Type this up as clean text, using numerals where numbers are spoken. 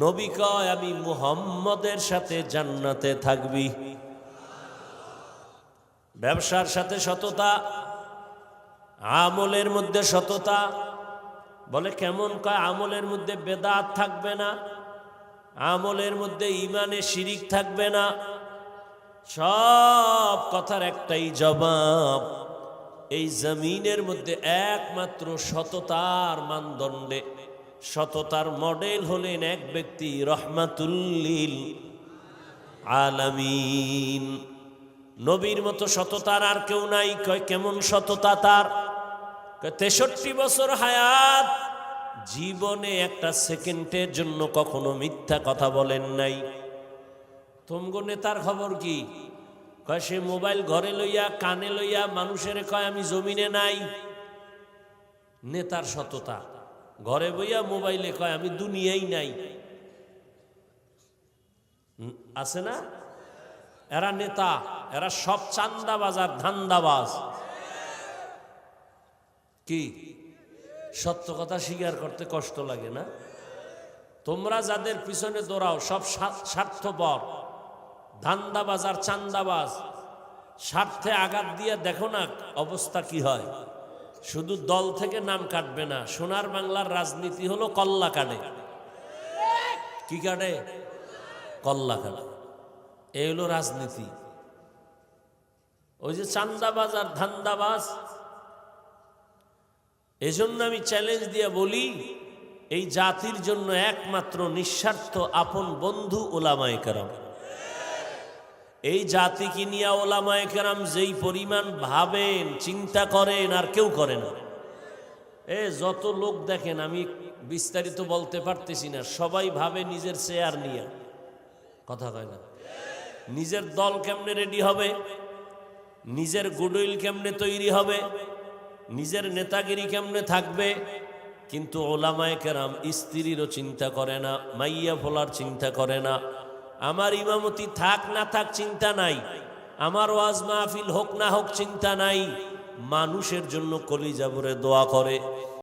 নবী কয় আমি মুহাম্মদের সাথে জান্নাতে থাকবি। ব্যবসার সাথে সততা, আমলের মধ্যে সততা। বলে কেমন? কয় আমলের মধ্যে বেদাত থাকবে না, আমলের মধ্যে ইমানে শিরিক থাকবে না। সব কথার একটাই জবাব, এই জমিনের মধ্যে একমাত্র সততার মানদণ্ডে, সততার মডেল হলেন এক ব্যক্তি, রহমাতুল্লিল আলামিন। নবীর মতো সততার আর কেউ নাই। কয় কেমন সততা তার? 63 বছর হায়াত, জীবনে একটা সেকেন্ডের জন্য কখনো মিথ্যা কথা বলেন নাই। তোমগো নেতার খবর কি? কয় সে মোবাইল ঘরে লইয়া কানে লইয়া মানুষের কয় আমি জমিনে নাই। নেতার সততা, ঘরে বইয়া মোবাইলে কয় আমি দুনিয়াই নাই। আছে না? এরা নেতা, এরা সব চান্দাবাজ আর ধান্দাবাজ। কি সত্য কথা স্বীকার করতে কষ্ট লাগে না? তোমরা যাদের পিছনে দৌড়াও সব স্বার্থপর, ধান্দাবাজ আর চান্দাবাজ। স্বার্থে আঘাত দিয়ে দেখো না অবস্থা কি হয়। শুধু দল থেকে নাম কাটবে না, সোনার বাংলার রাজনীতি হলো কল্লা কাটে। কি কাটে? কল্লা কাটে। এই হলো রাজনীতি। ওই যে চান্দাবাজ আর ধান্দাবাজ। এজন্য আমি চ্যালেঞ্জ দিয়ে বলি, এই জাতির জন্য একমাত্র নিঃস্বার্থ আপন বন্ধু ওলামায়ে কেরাম। এই জাতিকে নিয়ে ওলামায়ে কেরাম যেই পরিমাণ ভাবেন, চিন্তা করেন, আর কেউ করে না। যত লোক দেখেন, আমি বিস্তারিত বলতে পারতেছি না, সবাই ভাবে নিজের চেয়ার নিয়ে। কথা কয় না? নিজের দল কেমনে রেডি হবে, নিজের গুডউইল কেমনে তৈরি হবে, নিজের নেতাগিরি কেমনে থাকবে। কিন্তু ওলামায়ে কেরাম স্ত্রীরও চিন্তা করে না, মাইয়া ফোলার চিন্তা করে না। আমার ইমামতি থাক না থাক চিন্তা নাই, আমার ওয়াজ মাহফিল হোক না হোক চিন্তা নাই। মানুষের জন্য কলিজা ভরে দোয়া করে।